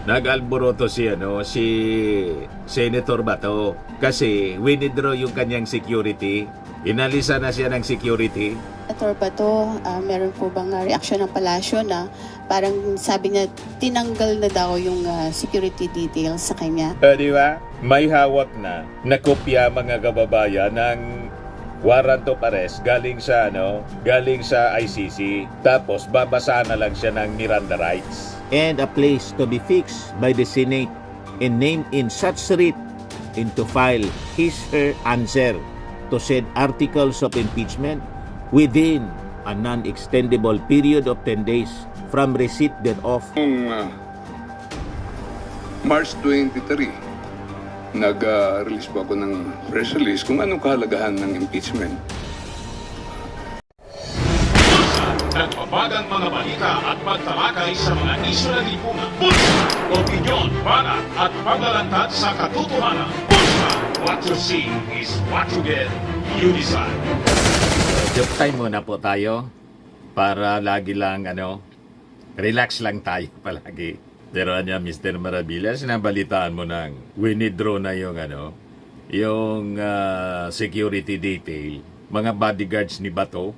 nag-alboroto si Senator Bato kasi winidraw yung kanyang security. Inalisa na siya ng security. Senator Bato, meron po bang reaksyon ng palasyo na parang sabi niya tinanggal na daw yung security details sa kanya? Di ba? May hawak na kopya mga kababayan ng warrant of arrest galing sa ICC. Tapos babasa na lang siya ng Miranda rights. And a place to be fixed by the Senate and named in such writ into file his/her answer to said articles of impeachment within a non-extendable period of 10 days from receipt thereof. Noong March 23, nag-release po ako ng press release kung anong kahalagahan ng impeachment. Nagbabagang mga balita at pagtalakay sa mga isyu ng lipunan. Bulsa, opinyon, banat at paglalantad sa katotohanan. Bulsa, what you see is what you get. You decide. Joke time muna po tayo para lagi lang relax lang tayo palagi. Pero Mr. Marabilla, sinabalitaan mo nang winidraw na yung security detail, mga bodyguards ni Bato.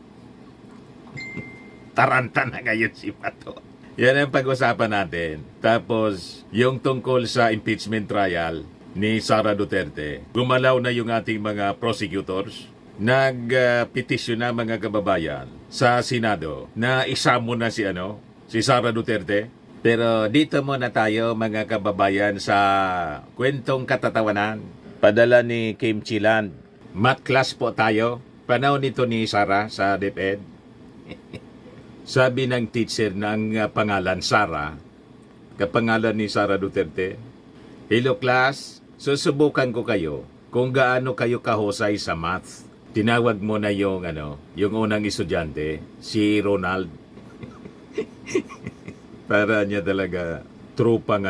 Taranta na ngayon si Bato. Yan ang pag-usapan natin. Tapos, yung tungkol sa impeachment trial ni Sara Duterte, gumalaw na yung ating mga prosecutors. Nagpetisyon na mga kababayan sa Senado na isamo na si Sara Duterte. Pero dito muna tayo mga kababayan sa kwentong katatawanan. Padala ni Kim Chiland. Math class po tayo. Panahon nito ni Sara sa DepEd. Sabi ng teacher ng pangalan Sara, kapangalan ni Sara Duterte, "Hello class, susubukan ko kayo kung gaano kayo kahusay sa math." Tinawag mo na yung unang estudyante, si Ronald. Para niya talaga trupang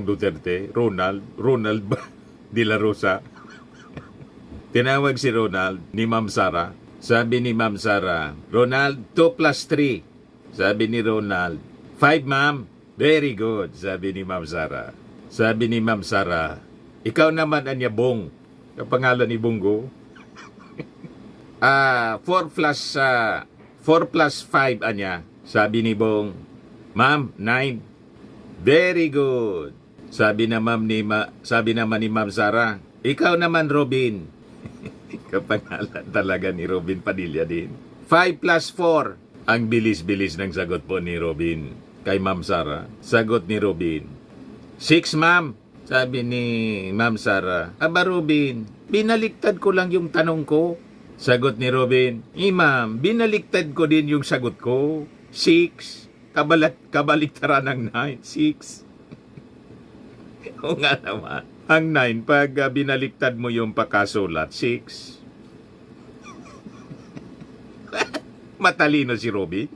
Duterte, Ronald ba? De La Rosa. Tinawag si Ronald ni Ma'am Sara. Sabi ni Ma'am Sara, "Ronald, 2 plus 3. Sabi ni Ronald, 5 ma'am. Very good, sabi ni Ma'am Sara. Sabi ni Ma'am Sara, "Ikaw naman anya Bong." Kapangalan ni Bongo. 4 plus 5 anya. Sabi ni Bong, "Ma'am, 9. Very good." Sabi naman ni Ma'am Sara, "Ikaw naman Robin." Kapangalan talaga ni Robin Padilla din. 5 plus 4. Ang bilis-bilis ng sagot po ni Robin kay Ma'am Sara. Sagot ni Robin, 6 ma'am. Sabi ni Ma'am Sara, "Aba Robin, binaliktad ko lang yung tanong ko." Sagot ni Robin, "Ma'am, binaliktad ko din yung sagot ko. 6. Kabaliktaran ng 9. 6. O nga naman. Ang 9, pag binaliktad mo yung pakasulat, 6. Matalino si Robin.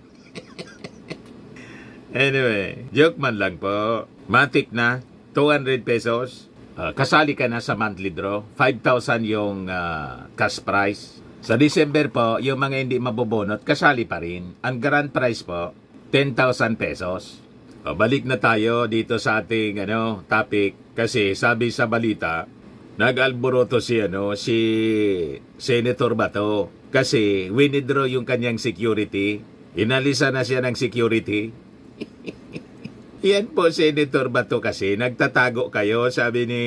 Anyway, joke man lang po. Matik na, 200 pesos. Kasali ka na sa monthly draw. 5,000 yung cash prize. Sa December po, yung mga hindi mabobonot, kasali pa rin. Ang grand prize po, 10,000 pesos. Balik na tayo dito sa ating topic. Kasi sabi sa balita, nag-alboroto si Senator Bato kasi winidraw yung kanyang security. Inalisa na siya ng security. Yan po, Senator Bato kasi nagtatago kayo, sabi ni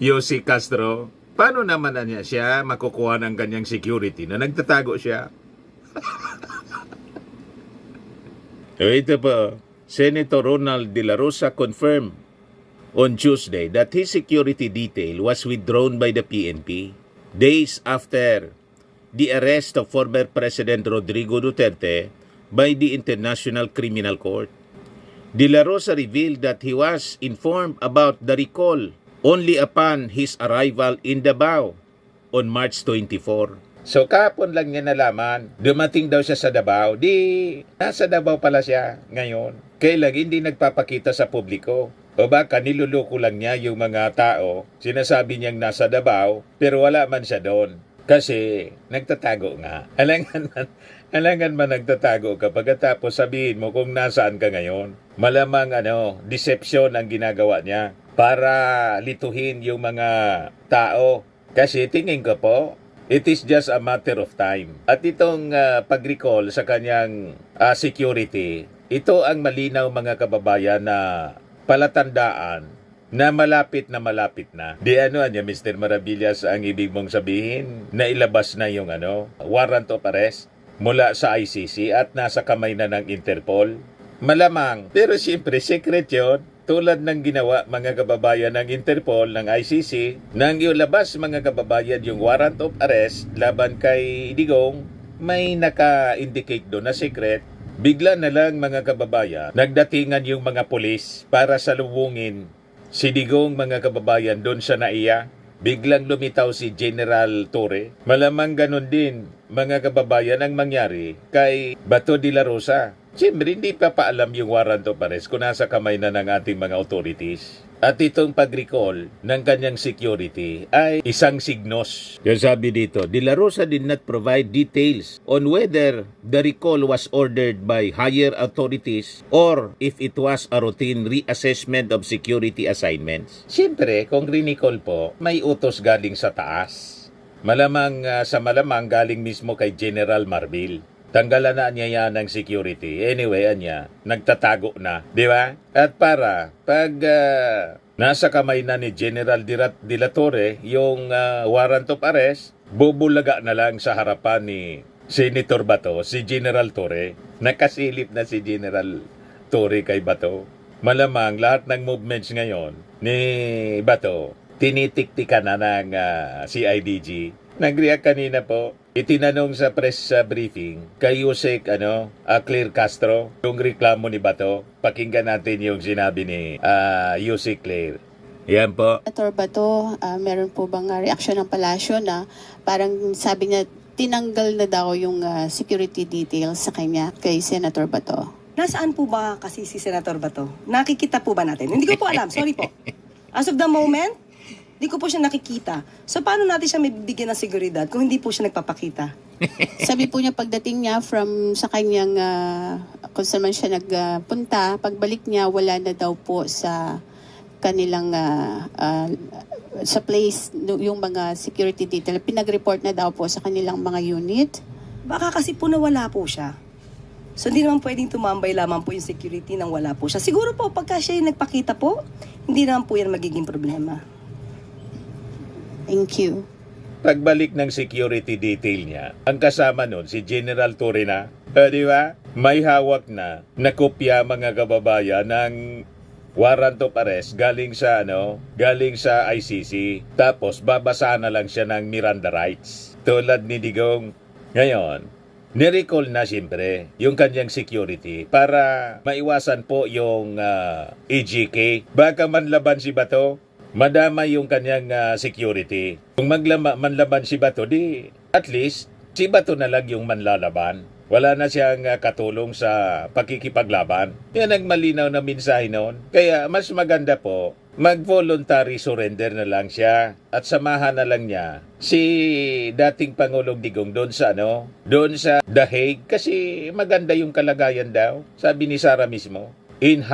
Yossi Castro. Paano naman niya siya makukuha ng kanyang security na nagtatago siya? Ito po, Senator Ronald De La Rosa confirmed on Tuesday that his security detail was withdrawn by the PNP days after the arrest of former President Rodrigo Duterte by the International Criminal Court. De La Rosa revealed that he was informed about the recall only upon his arrival in Davao on March 24. So kahapon lang niya nalaman, dumating daw siya sa Davao. Nasa Davao pala siya ngayon. Kailang hindi nagpapakita sa publiko. O baka niluloko lang niya yung mga tao. Sinasabi niyang nasa Davao, pero wala man siya doon. Kasi nagtatago nga. Alangan man nagtatago ka pagkatapos sabihin mo kung nasaan ka ngayon. Malamang deception ang ginagawa niya para lituhin yung mga tao. Kasi tingin ko po, it is just a matter of time. At itong pag-recall sa kanyang security, ito ang malinaw mga kababayan na palatandaan na malapit na. Di niya, Mr. Maravillas, ang ibig mong sabihin na ilabas na yung warrant of arrest mula sa ICC at nasa kamay na ng Interpol? Malamang. Pero siyempre, secret yun. Tulad ng ginawa mga kababayan ng Interpol, ng ICC, nang ilabas mga kababayan yung warrant of arrest laban kay Digong, may naka-indicate doon na secret. Bigla na lang mga kababayan, nagdatingan yung mga pulis para salubungin si Digong mga kababayan doon sa NAIA. Biglang lumitaw si General Torre. Malamang ganun din mga kababayan ang mangyari kay Bato de la Rosa. Siyempre, hindi pa paalam yung warrant of arrest kung nasa kamay na ng ating mga authorities. At itong pag-recall ng kanyang security ay isang signos. Yung sabi dito, De La Rosa did not provide details on whether the recall was ordered by higher authorities or if it was a routine reassessment of security assignments. Siyempre, kung recall po, may utos galing sa taas. Malamang sa malamang galing mismo kay General Marbil. Tanggalan na niya yan ng security. Anyway, nagtatago na. Di ba? At para, pag nasa kamay na ni General de la Torre yung warrant of arrest, bubulaga na lang sa harapan ni Senator Bato, si General Torre. Nakasilip na si General Torre kay Bato. Malamang lahat ng movements ngayon ni Bato, tinitiktikan na ng CIDG. Nag-react kanina po. Itinanong sa press briefing kay Yusek Claire Castro yung reklamo ni Bato. Pakinggan natin yung sinabi ni Yusek Claire. Yan po. Senator Bato, meron po bang reaksyon ng palasyo na parang sabi niya tinanggal na daw yung security details sa kanya kay Senator Bato? Nasaan po ba kasi si Senator Bato? Nakikita po ba natin? Hindi ko po alam, sorry po. As of the moment, hindi ko po siya nakikita. So, paano natin siya may bibigyan ng seguridad kung hindi po siya nagpapakita? Sabi po niya pagdating niya sa kanyang, kung saan man siya nagpunta, pagbalik niya, wala na daw po sa kanilang, sa place, yung mga security detail. Pinag-report na daw po sa kanilang mga unit. Baka kasi po nawala po siya. So, hindi naman pwedeng tumambay lamang po yung security nang wala po siya. Siguro po, pagka siya yung nagpakita po, hindi naman po yan magiging problema. Thank you. Pagbalik ng security detail niya, ang kasama nun si General Torre na. Di ba? May hawak na kopya mga kababayan ng warrant of arrest galing sa ICC. Tapos babasa na lang siya ng Miranda rights. Tulad ni Digong. Ngayon, nirecall na siyempre yung kanyang security para maiwasan po yung EGK. Baka manlaban si Bato, madama yung kanyang security. Kung manlaban si Bato, di at least si Bato na lang yung manlalaban. Wala na siyang katulong sa pakikipaglaban. Yan ang malinaw na mensahe noon. Kaya mas maganda po, mag-voluntary surrender na lang siya at samahan na lang niya si dating Pangulong Digong doon sa The Hague kasi maganda yung kalagayan daw. Sabi ni Sara mismo, in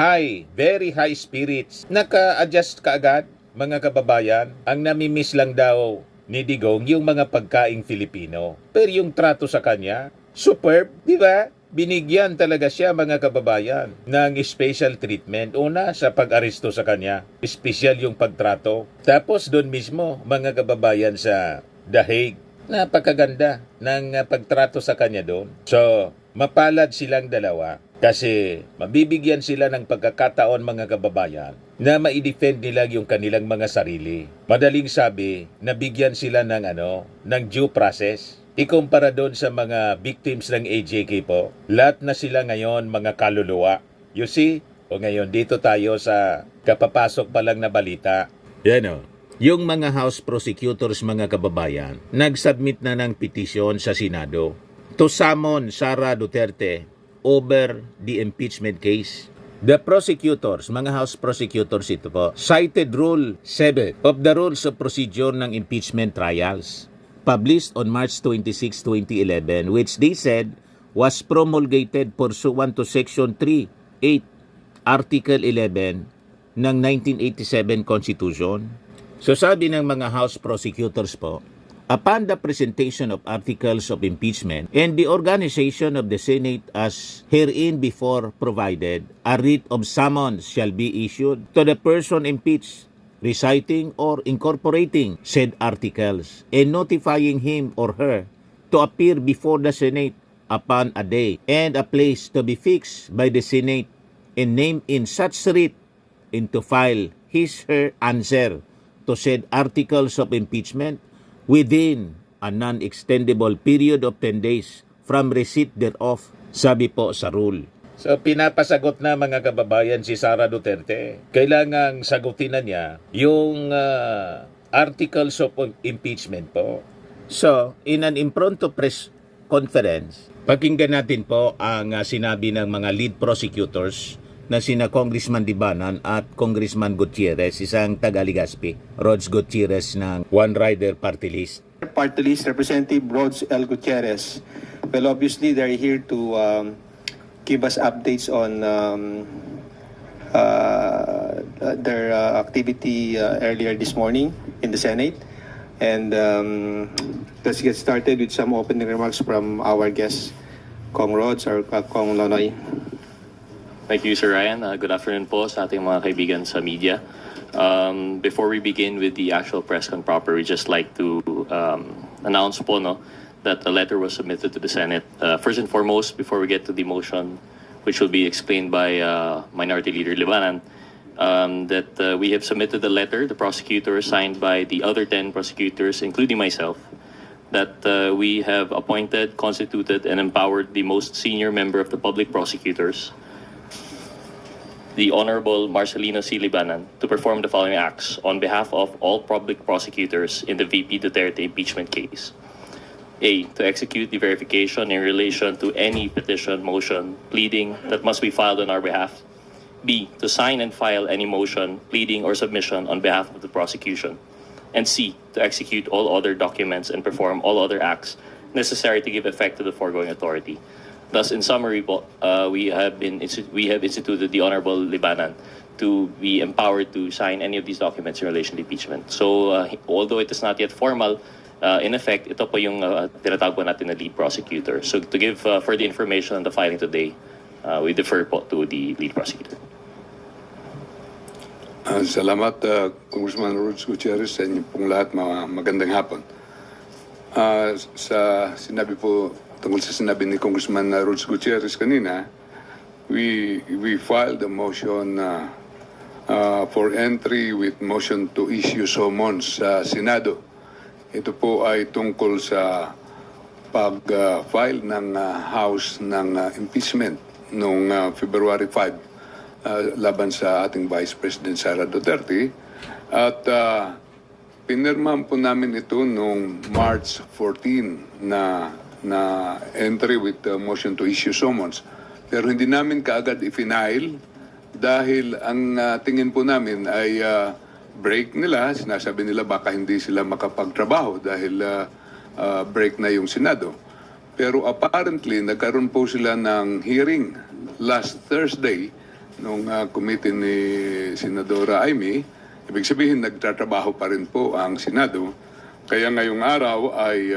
very high spirits. Naka-adjust kaagad. Mga kababayan, ang namimiss lang daw ni Digong yung mga pagkaing Filipino. Pero yung trato sa kanya, superb, di ba? Binigyan talaga siya mga kababayan ng special treatment. Una, sa pag-aresto sa kanya, special yung pagtrato. Tapos doon mismo, mga kababayan sa The Hague, napakaganda ng pagtrato sa kanya doon. So, mapalad silang dalawa kasi mabibigyan sila ng pagkakataon mga kababayan na ma-defend nila yung kanilang mga sarili. Madaling sabi, nabigyan sila ng due process. Ikumpara doon sa mga victims ng AJK po, lahat na sila ngayon mga kaluluwa. You see? O ngayon, dito tayo sa kapapasok pa lang na balita. Yan yung mga House prosecutors mga kababayan, nag-submit na ng petisyon sa Senado to summon Sara Duterte over the impeachment case. The prosecutors, mga House prosecutors ito po, cited Rule 7 of the Rules of Procedure ng Impeachment Trials. published on March 26, 2011, which they said was promulgated pursuant to Section 3.8, Article 11 ng 1987 Constitution. So sabi ng mga House prosecutors po, upon the presentation of articles of impeachment and the organization of the Senate as herein before provided, a writ of summons shall be issued to the person impeached, reciting or incorporating said articles and notifying him or her to appear before the Senate upon a day and a place to be fixed by the Senate and named in such writ and to file his/her answer to said articles of impeachment within a non-extendable period of 10 days from receipt thereof, sabi po sa rule. So pinapasagot na mga kababayan si Sara Duterte. Kailangang sagutin na niya yung articles of impeachment po. So, in an impromptu press conference, Pakinggan natin po ang sinabi ng mga lead prosecutors na sina Congressman Dibanan at Congressman Gutierrez, isang taga-Legazpi, Rods Gutierrez ng One Rider Party List. Party List Representative Rods L. Gutierrez. Well, obviously, they're here to give us updates on their activity earlier this morning in the Senate. And let's get started with some opening remarks from our guest, Kong Rods or Kong Nonoy. Thank you, Sir Ryan. Good afternoon po sa ating mga kaibigan sa media. Before we begin with the actual press con proper, we just like to announce po that a letter was submitted to the Senate. First and foremost, before we get to the motion, which will be explained by Minority Leader Libanan, that we have submitted a letter, the prosecutor, signed by the other 10 prosecutors, including myself, that we have appointed, constituted, and empowered the most senior member of the public prosecutors, the Honorable Marcelino C. Libanan, to perform the following acts on behalf of all public prosecutors in the VP Duterte impeachment case. A, to execute the verification in relation to any petition, motion, pleading that must be filed on our behalf. B, to sign and file any motion, pleading, or submission on behalf of the prosecution. And C, to execute all other documents and perform all other acts necessary to give effect to the foregoing authority. Thus, in summary, we have instituted the Honorable Libanan to be empowered to sign any of these documents in relation to impeachment. So, although it is not yet formal, in effect, ito po yung tinatawag po natin na lead prosecutor. So, to give further information on the filing today, we defer po to the lead prosecutor. Salamat, Congressman Rods Gutierrez, sa inyo pong lahat. Magandang hapon. Sa sinabi po, tungkol sa sinabi ni Congressman Rods Gutierrez kanina, we filed a motion for entry with motion to issue summons sa Senado. Ito po ay tungkol sa pag-file ng House ng impeachment noong February 5 laban sa ating Vice President Sara Duterte. At pinirmahan po namin ito noong March 14 na entry with motion to issue summons. Pero hindi namin kaagad i-file dahil ang tingin po namin ay break nila. Sinasabi nila baka hindi sila makapagtrabaho dahil break na yung Senado. Pero apparently, nagkaroon po sila ng hearing last Thursday nung committee ni Senadora Amy. Ibig sabihin, nagtatrabaho pa rin po ang Senado. Kaya ngayong araw ay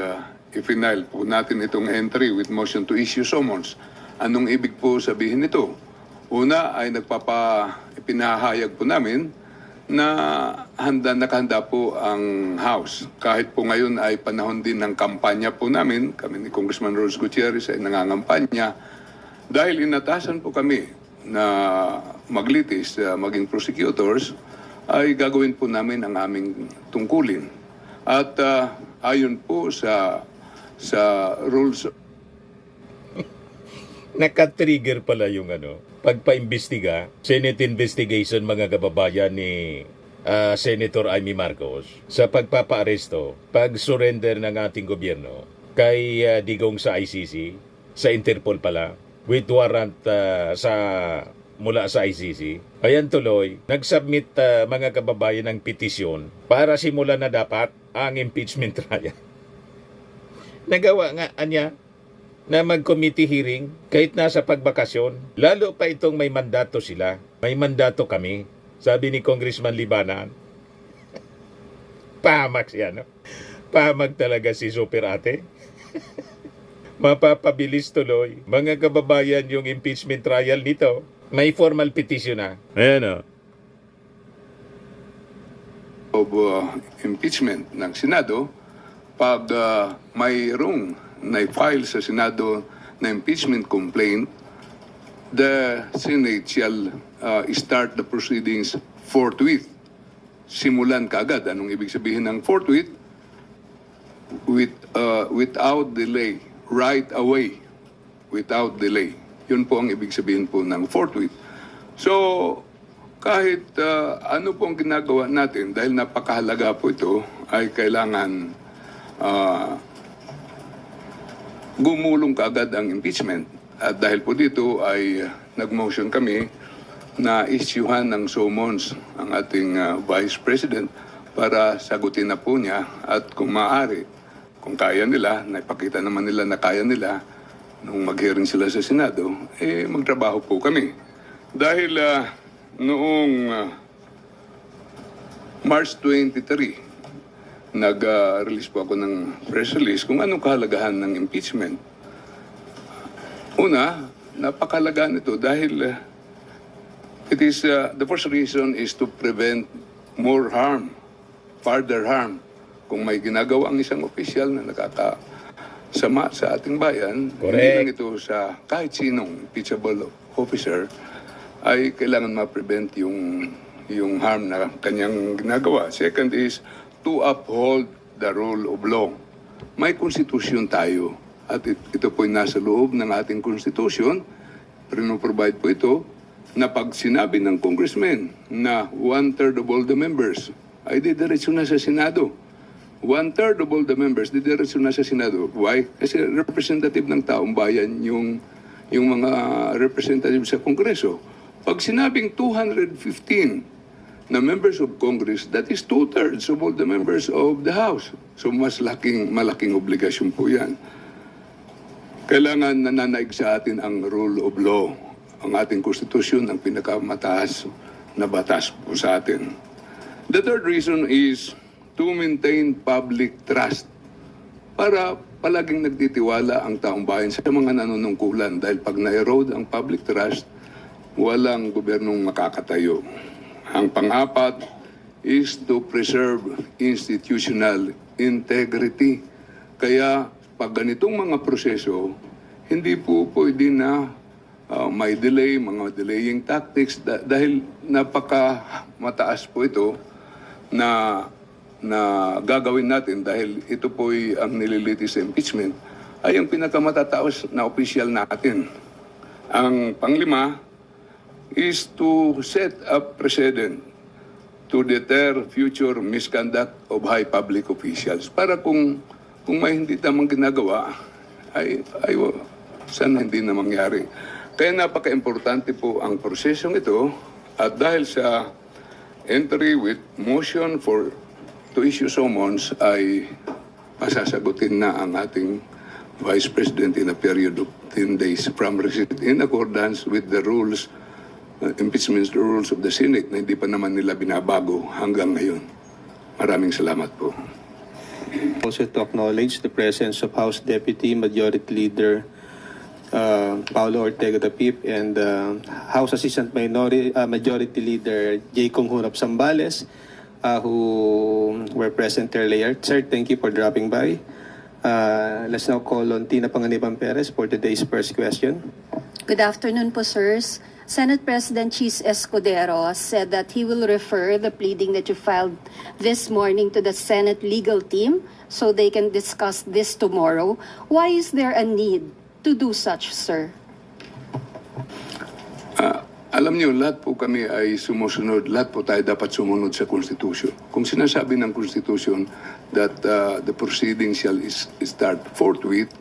i-final po natin itong entry with motion to issue summons. Anong ibig po sabihin nito? Una ay ipinahayag po namin na nakahanda po ang House. Kahit po ngayon ay panahon din ng kampanya po namin, kami ni Congressman Rods Gutierrez ay nangangampanya, dahil inatasan po kami na maglitis, maging prosecutors, ay gagawin po namin ang aming tungkulin. At ayon po sa rules. Naka-trigger pala yung pagpa-imbestiga, Senate investigation mga kababayan ni Senator Amy Marcos sa pagpapa-aresto, pag-surrender ng ating gobyerno kay Digong sa ICC, sa Interpol pala, with warrant mula sa ICC. Ayan tuloy, nag-submit mga kababayan ng petisyon para simulan na dapat ang impeachment trial. Nagawa nga anya na mag-committee hearing kahit nasa pagbakasyon. Lalo pa itong may mandato sila. May mandato kami. Sabi ni Congressman Libanan. Pahamak siya, no? Pahamak talaga si Super Ate. Mapapabilis tuloy. Mga kababayan, yung impeachment trial nito, may formal petition na. Ayan, o. Of impeachment ng Senado, pag mayroong na-file sa Senado na impeachment complaint, the Senate shall start the proceedings forthwith. Simulan kaagad. Anong ibig sabihin ng forthwith? Without delay. Right away. Without delay. Yun po ang ibig sabihin po ng forthwith. So, kahit ano po ang ginagawa natin, dahil napakahalaga po ito, ay kailangan gumulong kaagad ang impeachment. At dahil po dito ay nag-motion kami na isyuhan ng summons ang ating Vice President para sagutin na po niya at kung maaari, kung kaya nila, naipakita naman nila na kaya nila nung mag-hearing sila sa Senado, magtrabaho po kami. Dahil noong March 23, nag-release po ako ng press release kung anong kahalagahan ng impeachment. Una, napakahalaga nito dahil it is the first reason is to prevent more harm, further harm. Kung may ginagawa ang isang opisyal na nakakasama sa ating bayan, hindi lang ito sa kahit sinong impeachable officer, ay kailangan ma-prevent yung harm na kanyang ginagawa. Second is to uphold the rule of law. May konstitusyon tayo at ito po'y nasa loob ng ating konstitusyon. Provide po ito na pag sinabi ng congressman na 1/3 of all the members ay didiretso na sa Senado. 1/3 of all the members didiretso na sa Senado. Why? Kasi representative ng taong bayan yung mga representative sa Kongreso. Pag sinabing 215 na members of Congress, that is 2/3 of all the members of the House. So mas malaking obligasyon po yan. Kailangan nananaig sa atin ang rule of law. Ang ating konstitusyon, ang pinakamataas na batas po sa atin. The third reason is to maintain public trust. Para palaging nagtitiwala ang taong bayan sa mga nanunungkulan. Dahil pag na-erode ang public trust, walang gobernong makakatayo. Ang pang-apat is to preserve institutional integrity. Kaya pag ganitong mga proseso, hindi po pwede na may delay, mga delaying tactics dahil napaka-mataas po ito na gagawin natin dahil ito po'y ang nililitis sa impeachment ay ang pinakamatataos na opisyal natin. Ang panglima is to set up precedent to deter future misconduct of high public officials. Para kung may hindi tamang ginagawa, ay sana hindi na mangyari. Kaya napaka-importante po ang prosesong ito at dahil sa entry with motion to issue summons ay pasasagutin na ang ating Vice President in a period of 10 days from receipt in accordance with the rules impeachment rules of the Senate na hindi pa naman nila binabago hanggang ngayon. Maraming salamat po. Also to acknowledge the presence of House Deputy Majority Leader Paulo Ortega Dapip and House Assistant Majority Leader J. Conghunap Zambales who were present earlier. Sir, thank you for dropping by. Let's now call on Tina Panganiban Perez for today's first question. Good afternoon po, sirs. Senate President Chis Escudero said that he will refer the pleading that you filed this morning to the Senate legal team so they can discuss this tomorrow. Why is there a need to do such, sir? Alam niyo, lahat po kami ay sumusunod. Lahat po tayo dapat sumunod sa Constitution. Kung sinasabi ng Constitution that the proceeding shall start forthwith,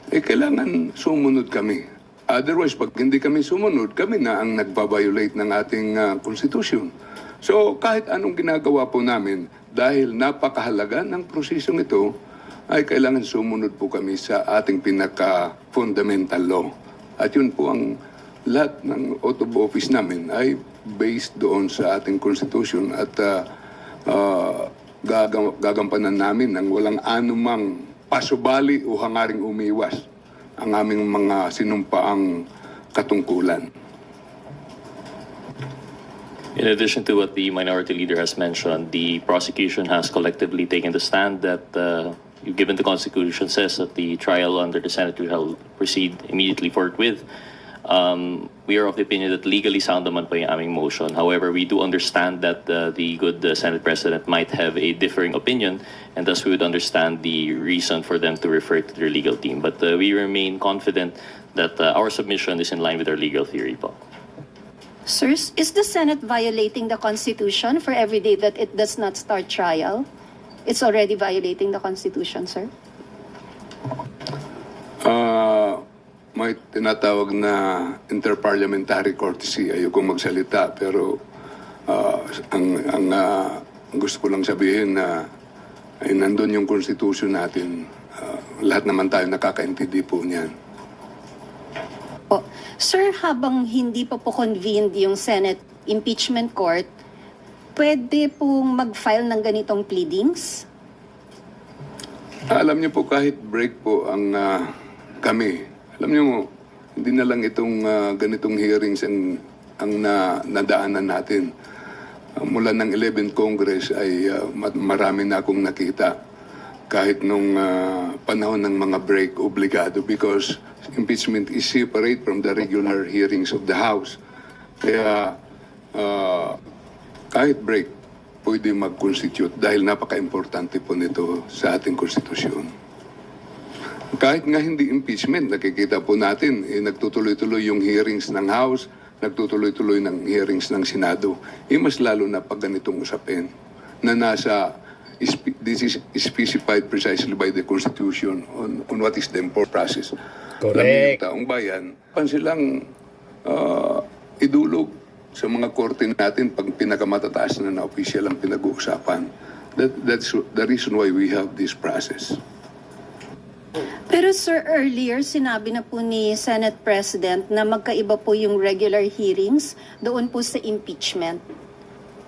kailangan sumunod kami. Otherwise, pag hindi kami sumunod, kami na ang nagbabiolate ng ating Constitution. So, kahit anong ginagawa po namin, dahil napakahalaga ng prosesong ito, ay kailangan sumunod po kami sa ating pinaka-fundamental law. At yun po ang lahat ng oath of office namin ay based doon sa ating constitution at gagampanan namin ng walang anumang pasubali o hangaring umiwas ang aming mga sinumpaang katungkulan. In addition to what the minority leader has mentioned, the prosecution has collectively taken the stand that, given the Constitution says that the trial under the Senate will proceed immediately forthwith, we are of the opinion that legally sound naman po yung aming motion. However, we do understand that the good Senate President might have a differing opinion, and thus we would understand the reason for them to refer to their legal team. But we remain confident that our submission is in line with our legal theory po. Sirs, is the Senate violating the Constitution for every day that it does not start trial? It's already violating the Constitution, sir? May tinatawag na interparliamentary courtesy. Ayokong magsalita, pero ang gusto ko lang sabihin na ay nandun yung constitution natin. Lahat naman tayo nakakaintindi po niyan. Po. Sir, habang hindi pa po convened yung Senate Impeachment Court, pwede pong mag-file ng ganitong pleadings? Alam niyo po, kahit break po ang kami, alam niyo mo, hindi na lang itong ganitong hearings ang nadaanan natin. Mula ng 11th Congress ay marami na akong nakita. Kahit nung panahon ng mga break, obligado, because impeachment is separate from the regular hearings of the House. Kaya kahit break, pwede mag-constitute dahil napaka-importante po nito sa ating konstitusyon. Kahit nga hindi impeachment, nakikita po natin, nagtutuloy-tuloy yung hearings ng House, nagtutuloy-tuloy ng hearings ng Senado. Mas lalo na pag ganitong usapin na this is specified precisely by the Constitution on what is the important process. Correct. Ng taong bayan, pan silang idulog sa mga korte natin pag pinakamatataas na official ang pinag-uusapan. That's the reason why we have this process. Pero sir, earlier sinabi na po ni Senate President na magkaiba po yung regular hearings doon po sa impeachment.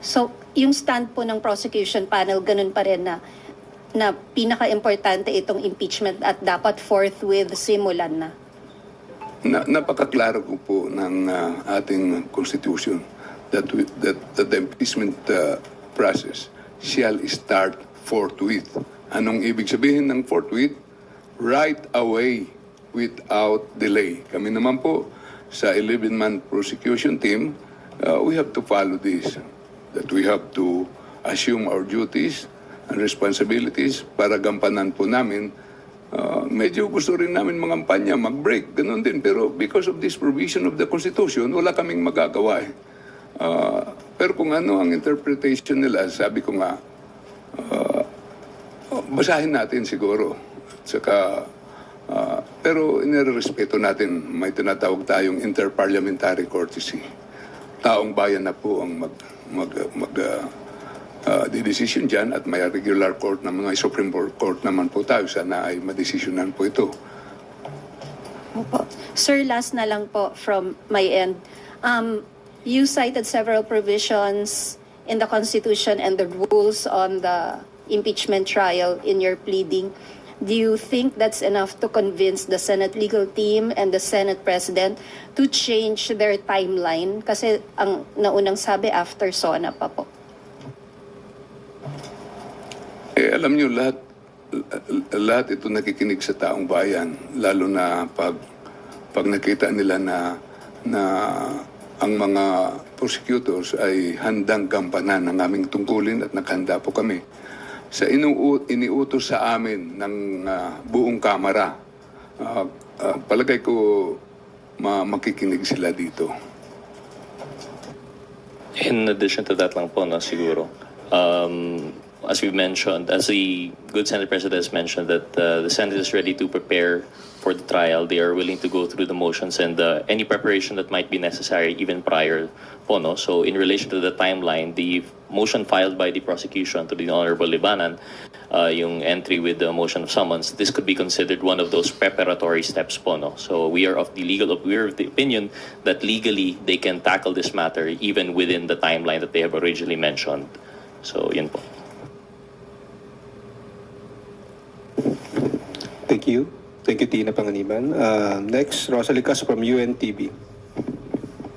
So, yung stand po ng prosecution panel, ganun pa rin na pinaka-importante itong impeachment at dapat forthwith simulan na. Napakaklaro ko po ng ating Constitution that the impeachment process shall start forthwith. Anong ibig sabihin ng forthwith? Right away, without delay. Kami naman po sa 11-man prosecution team, we have to follow this. That we have to assume our duties and responsibilities para gampanan po namin. Medyo gusto rin namin mangampanya, mag-break, ganun din. Pero because of this provision of the Constitution, wala kaming magagawa eh. Pero kung ano ang interpretation nila, sabi ko nga, basahin natin siguro. Saka, pero inirespeto natin, may tinatawag tayong interparliamentary courtesy. Taong bayan na po ang di-decision dyan at may regular court naman, may Supreme Court naman po tayo. Sana ay madesisyonan po ito. Opo. Sir, last na lang po from my end. You cited several provisions in the Constitution and the rules on the impeachment trial in your pleading. Do you think that's enough to convince the Senate legal team and the Senate President to change their timeline? Kasi ang naunang sabi after SONA pa po. Alam nyo, lahat ito nakikinig sa taong bayan, lalo na pag nakita nila na ang mga prosecutors ay handang gampanan ng aming tungkulin at nakahanda po kami. Sa iniutos sa amin ng buong Kamara, palagay ko makikinig sila dito. In addition to that lang po, siguro, as we mentioned, as the good Senate President has mentioned, that the Senate is ready to prepare for the trial, they are willing to go through the motions and any preparation that might be necessary even prior po, no? So in relation to the timeline, the motion filed by the prosecution to the Honorable Libanan, yung entry with the motion of summons, this could be considered one of those preparatory steps po, no? So we are of the opinion that legally they can tackle this matter even within the timeline that they have originally mentioned. So yun po. Thank you. Thank you, Tina Panganiban. Next, Rosalie Cas from UNTV.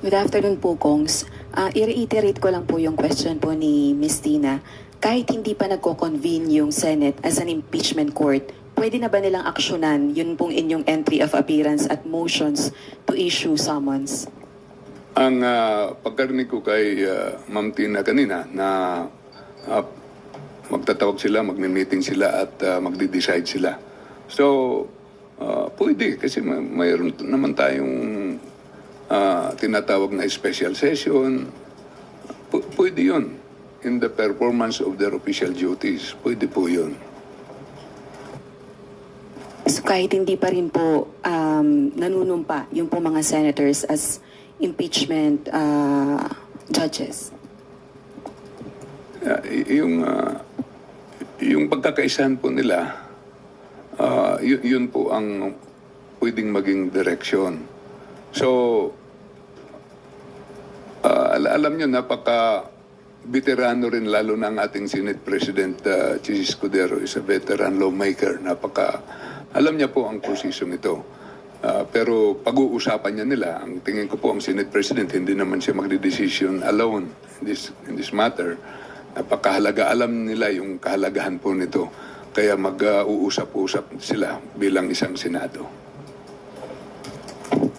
Good afternoon po, Kongs. I-reiterate ko lang po yung question po ni Ms. Tina. Kahit hindi pa nagko-convene yung Senate as an impeachment court, pwede na ba nilang aksyonan yun pong inyong entry of appearance at motions to issue summons? Ang pagkarinig ko kay Ma'am Tina kanina na magtatawag sila, magme-meeting sila at magde-decide sila. So, pwede kasi mayroon naman tayong tinatawag na special session. Pwede yun in the performance of their official duties. Pwede po yun. So kahit hindi pa rin po nanunumpa yung po mga senators as impeachment judges? Yung pagkakaisahan po nila, yun po ang pwedeng maging direksyon. So, alam nyo, napaka-veterano rin, lalo na ang ating Senate President Chis Escudero is a veteran lawmaker. Alam niya po ang posisyon ito. Pero pag-uusapan niya nila, ang tingin ko po ang Senate President, hindi naman siya magde-decision alone in this matter. Napakahalaga, alam nila yung kahalagahan po nito. Kaya mag-uusap-usap sila bilang isang Senado.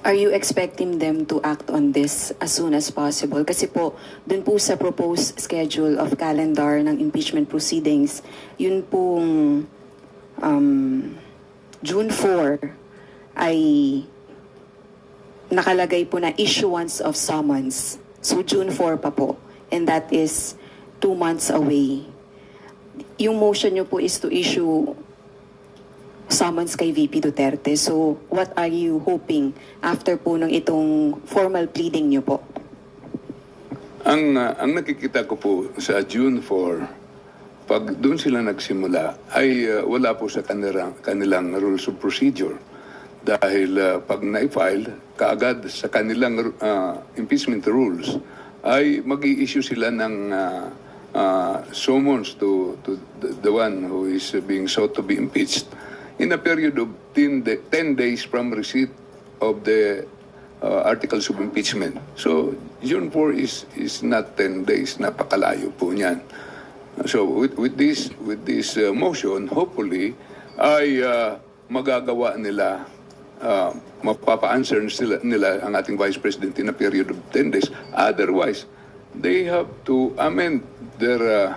Are you expecting them to act on this as soon as possible? Kasi po, dun po sa proposed schedule of calendar ng impeachment proceedings, yun pong June 4 ay nakalagay po na issuance of summons. So June 4 pa po. And that is 2 months away. Yung motion nyo po is to issue summons kay VP Duterte. So, what are you hoping after po ng itong formal pleading nyo po? Ang nakikita ko po sa June 4, pag doon sila nagsimula, ay wala po sa kanilang rules of procedure. Dahil pag na-file, kaagad sa kanilang impeachment rules, ay mag-i-issue sila ng summons to the one who is being sought to be impeached in a period of 10 days from receipt of the articles of impeachment. So, June 4 is not 10 days. Napakalayo po niyan. So, with this motion, hopefully, ay magagawa nila, mapapa-answer nila ang ating Vice President in a period of 10 days. Otherwise, they have to amend their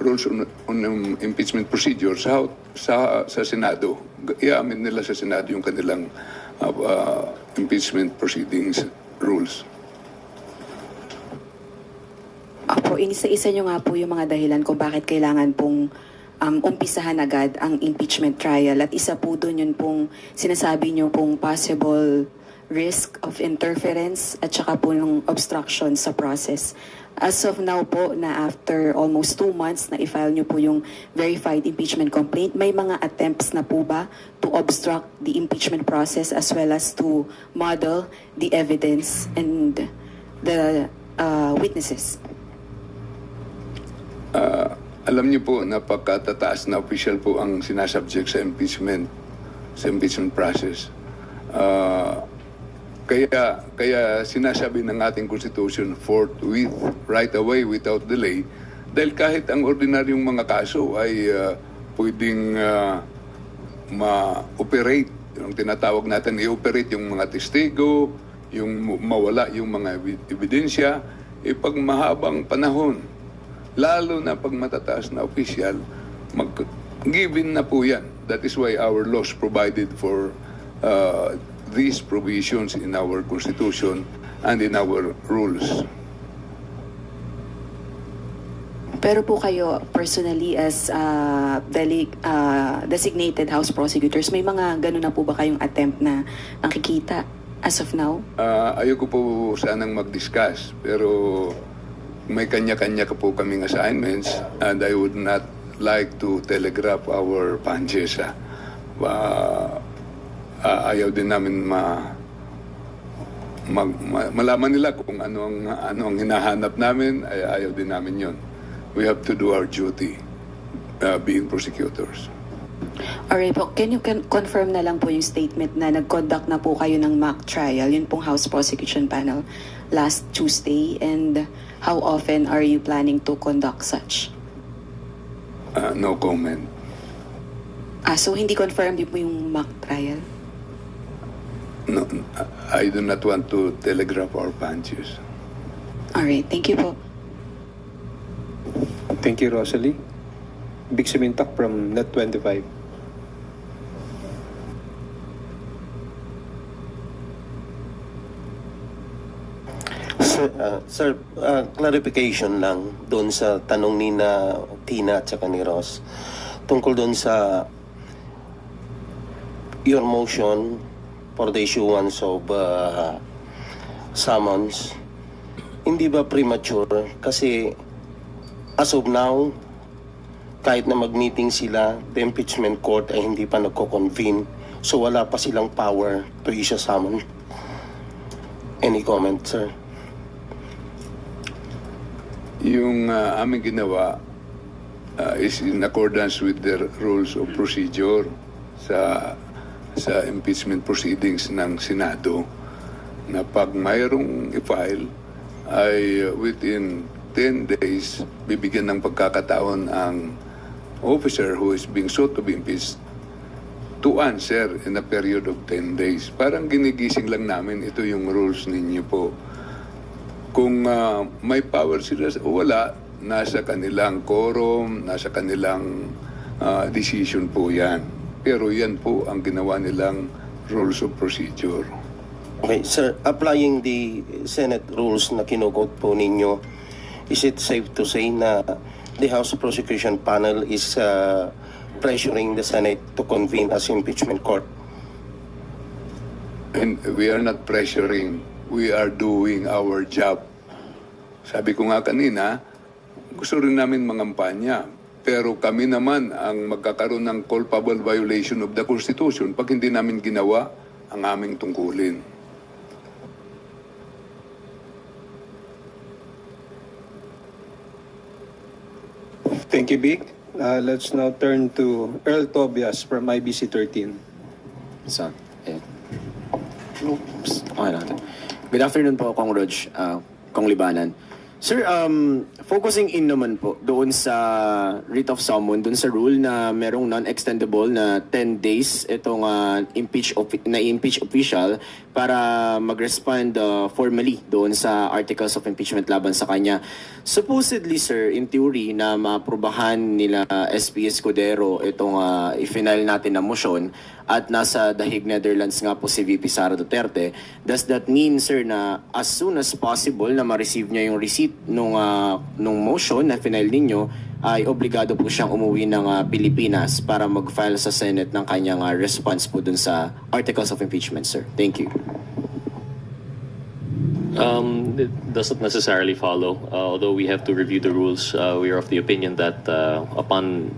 rules on impeachment procedure sa Senado. I-amend nila sa Senado yung kanilang impeachment proceedings rules. Apo, inisa-isa nyo nga po yung mga dahilan kung bakit kailangan pong umpisahan agad ang impeachment trial. At isa po doon yun pong sinasabi nyo pong possible risk of interference at saka po ng obstruction sa process. As of now po, na after almost 2 months na i-file nyo po yung verified impeachment complaint, may mga attempts na po ba to obstruct the impeachment process as well as to model the evidence and the witnesses? Alam niyo po, napakatataas na official po ang sinasubject sa impeachment process. Kaya sinasabi ng ating Constitution, forthwith, right away, without delay, dahil kahit ang ordinaryong mga kaso ay pwedeng ma-operate, yung tinatawag natin, i-operate yung mga testigo, yung mawala yung mga ebidensya, pag mahabang panahon, lalo na pag matataas na official, given na po yan. That is why our laws provided for these provisions in our Constitution and in our rules. Pero po kayo, personally, as designated House prosecutors, may mga ganun na po ba kayong attempt na nakikita as of now? Ayoko po sanang mag-discuss, pero may kanya-kanya po kaming assignments and I would not like to telegraph our punches. Ayaw din namin malaman nila kung ano ang hinahanap namin, ayaw din namin yon. We have to do our duty being prosecutors. Alright po, can you confirm na lang po yung statement na nag-conduct na po kayo ng mock trial, yun pong House Prosecution Panel last Tuesday, and how often are you planning to conduct such? No comment. So hindi confirmed yun po yung mock trial? No, I do not want to telegraph our punches. Alright, thank you po. Thank you, Rosalie. Big Simintak from Net25. Sir, clarification lang doon sa tanong ni na Tina at saka ni Ross tungkol doon sa your motion for the issuance of summons. Hindi ba premature? Kasi as of now, kahit na mag-meeting sila, the impeachment court ay hindi pa nagko-convene. So wala pa silang power to issue summon. Any comment, sir? Yung aming ginawa is in accordance with the rules of procedure sa impeachment proceedings ng Senado, na pag mayroong i-file ay within 10 days bibigyan ng pagkakataon ang officer who is being sought to be impeached to answer in a period of 10 days. Parang ginigising lang namin, ito yung rules ninyo po. Kung may power sila o wala, nasa kanilang quorum, nasa kanilang decision po yan. Pero yan po ang ginawa nilang rules of procedure. Okay, sir, applying the Senate rules na kinugot po ninyo, is it safe to say na the House Prosecution Panel is pressuring the Senate to convene as impeachment court? And we are not pressuring. We are doing our job. Sabi ko nga kanina, gusto rin namin mangampanya. Pero kami naman ang magkakaroon ng culpable violation of the Constitution pag hindi namin ginawa ang aming tungkulin. Thank you, Vic. Let's now turn to Earl Tobias from IBC 13. Oops. Okay natin. Good afternoon po, Kong Rog, Kong Libanan. Sir, focusing in naman po doon sa writ of summon, doon sa rule na merong non-extendable na 10 days itong impeach official para mag-respond formally doon sa articles of impeachment laban sa kanya. Supposedly, sir, in theory, na maaprubahan nila SP Escudero itong i-final natin na motion at nasa The Hague, Netherlands nga po si VP Sara Duterte. Does that mean, sir, na as soon as possible na ma-receive niya yung receipt nung motion na final ninyo, ay obligado po siyang umuwi ng Pilipinas para mag-file sa Senate ng kanyang response po dun sa articles of impeachment, sir? Thank you. It doesn't necessarily follow. Although we have to review the rules, we are of the opinion that upon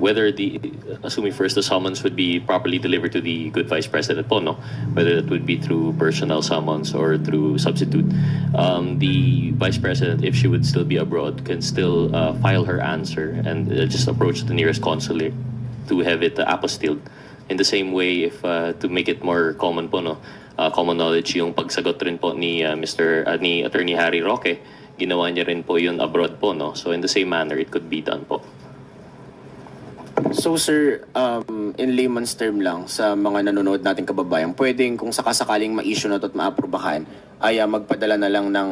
assuming first the summons would be properly delivered to the good Vice President po, no? Whether it would be through personal summons or through substitute, the Vice President, if she would still be abroad, can still file her answer and just approach the nearest consulate to have it apostilled. In the same way, if to make it more common po, no? Common knowledge yung pagsagot rin po ni ni Attorney Harry Roque, ginawa niya rin po yun abroad po, no? So in the same manner, it could be done po. So sir, in layman's term lang sa mga nanonood nating kababayan, pwedeng kung sakasakaling ma-issue na ito at maaprubahan, ay magpadala na lang ng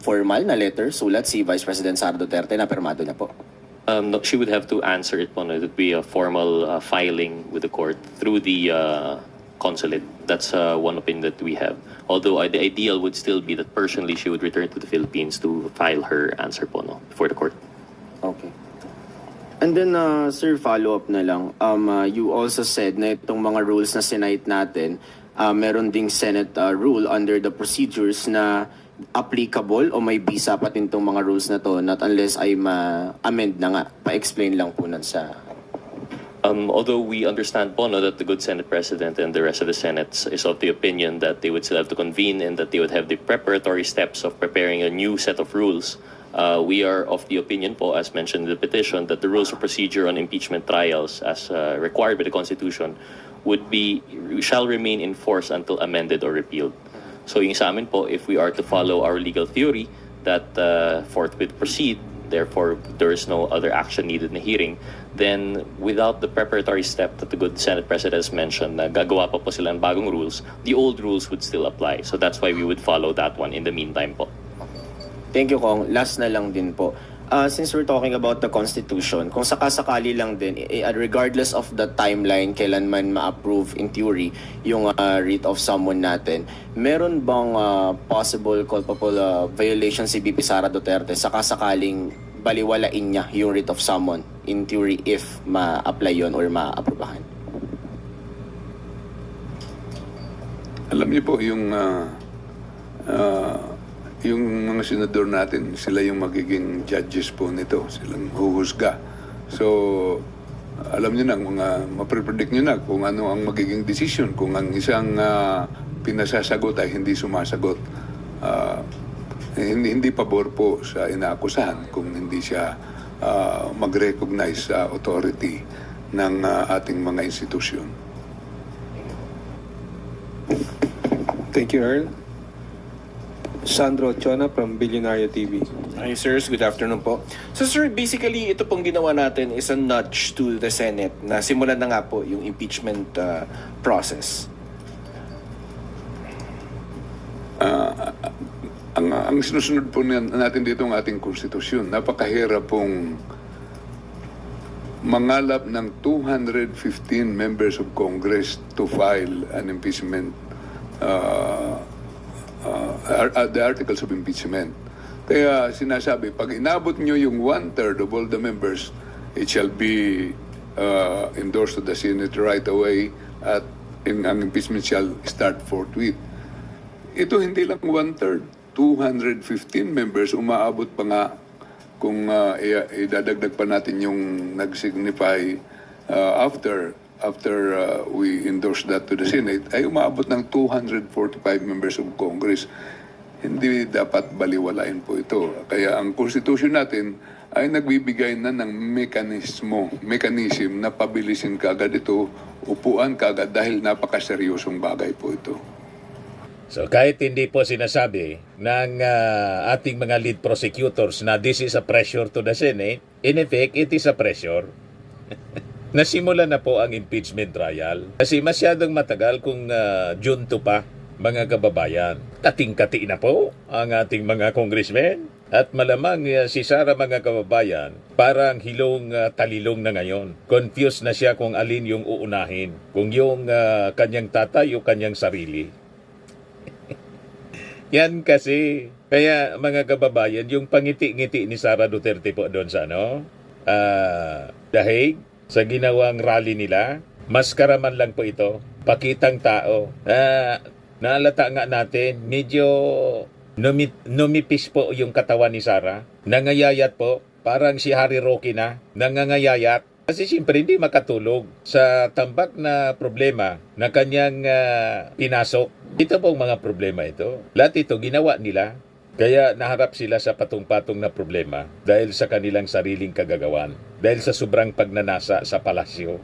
formal na letter, sulat si Vice President Sara Duterte na permado niya po? No, she would have to answer it po, no? It would be a formal filing with the court through the consulate. That's one opinion that we have. Although the ideal would still be that personally she would return to the Philippines to file her answer po, no, before the court. Okay. And then, sir, follow-up na lang. You also said na itong mga rules na sinite natin, meron ding Senate rule under the procedures na applicable o may bisa pa din itong mga rules na to, not unless ay ma-amend na nga. Pa-explain lang po nun sa... Although we understand po no, that the good Senate President and the rest of the Senate is of the opinion that they would still have to convene and that they would have the preparatory steps of preparing a new set of rules, we are of the opinion po, as mentioned in the petition, that the rules of procedure on impeachment trials as required by the Constitution shall remain in force until amended or repealed. So yung sa amin po, if we are to follow our legal theory that forthwith proceed, therefore there is no other action needed in the hearing, then without the preparatory step that the good Senate President has mentioned, na gagawa pa po sila ng bagong rules, the old rules would still apply. So that's why we would follow that one in the meantime po. Thank you, Kong. Last na lang din po. Since we're talking about the Constitution, kung sakasakali lang din, regardless of the timeline, kailan man ma-approve in theory yung writ of summon natin, meron bang possible culpable violation si VP Sara Duterte sakasakaling baliwalain niya yung writ of summon in theory if ma-apply yun or ma-aprobahan? Alam niyo po, yung mga senador natin, sila yung magiging judges po nito. Silang huhusga. So, alam niyo na, maprepredict niyo na kung ano ang magiging decision. Kung ang isang pinasasagot ay hindi sumasagot, hindi pabor po sa inaakusahan kung hindi siya mag-recognize sa authority ng ating mga institusyon. Thank you, Earl. Sandro Chona from Billionaire TV. Hi sirs, good afternoon po. So sir, basically ito pong ginawa natin is a nudge to the Senate na simulan na nga po yung impeachment process. Ang sinusunod po natin dito ang ating konstitusyon. Napakahirap pong mangalap ng 215 members of Congress to file an impeachment the articles of impeachment. Kaya sinasabi, pag inabot nyo yung 1/3 of all the members, it shall be endorsed to the Senate right away at ang impeachment shall start forthwith. Ito hindi lang 1/3, 215 members, umaabot pa nga kung idadagdag pa natin yung nag-signify after we endorse that to the Senate, ay umaabot ng 245 members of Congress. Hindi dapat baliwalain po ito. Kaya ang Constitution natin ay nagbibigay na ng mechanism na pabilisin kagad ito, upuan kagad dahil napakaseryosong bagay po ito. So kahit hindi po sinasabi ng ating mga lead prosecutors na this is a pressure to the Senate, in effect, it is a pressure. Nasimula na po ang impeachment trial kasi masyadong matagal kung June 2 pa, mga kababayan. Kating-kati na po ang ating mga congressmen at malamang si Sara, mga kababayan, parang hilong talilong na ngayon. Confused na siya kung alin yung uunahin, kung yung kanyang tatay o kanyang sarili. Yan kasi. Kaya mga kababayan, yung pangiti-ngiti ni Sara Duterte po doon sa Dahig, sa ginawang rally nila, maskara man lang po ito, pakitang tao. Naalata nga natin, medyo numipis po yung katawan ni Sara. Nangayayat po, parang si Harry Roque na, nangangayayat. Kasi siyempre hindi makatulog sa tambak na problema na kanyang pinasok. Ito pong mga problema ito. Lahat ito ginawa nila. Kaya naharap sila sa patong-patong na problema dahil sa kanilang sariling kagagawan. Dahil sa sobrang pagnanasa sa palasyo.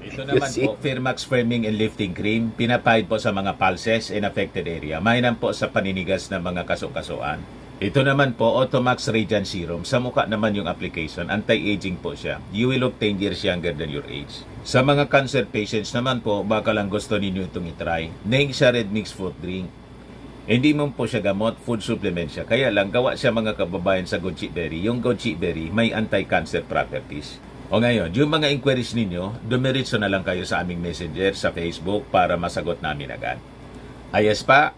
Ito naman po, Firmax Firming and Lifting Cream, pinapahid po sa mga pulses in affected area. Mainam po sa paninigas ng mga kaso-kasuan. Ito naman po, Automax Radiant Serum. Sa mukha naman yung application, anti-aging po siya. You will look 10 years younger than your age. Sa mga cancer patients naman po, baka lang gusto ninyo itong itry. Nengsa Red Mix Fruit Drink. Hindi mo po siya gamot, food supplement siya. Kaya lang, gawa siya mga kababayan sa goji berry. Yung goji berry, may anti-cancer properties. O ngayon, yung mga inquiries ninyo, dumiritso na lang kayo sa aming messenger sa Facebook para masagot namin agad. Ayos pa?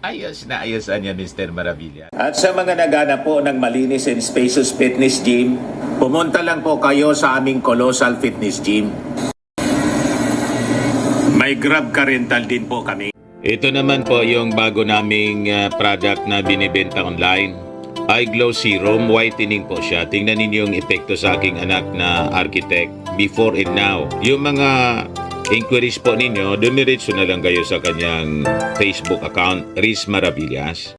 Ayos na ayos niya, Mr. Maravilla. At sa mga naghanap po ng malinis and spacious fitness gym, pumunta lang po kayo sa aming Colossal Fitness Gym. May Grab ka rental din po kami. Ito naman po yung bago naming product na binibenta online. iGlow Serum Whitening po siya. Tingnan ninyo yung epekto sa aking anak na architect before and now. Yung mga inquiries po ninyo, dumiretso na lang kayo sa kanyang Facebook account, Riz Maravillas.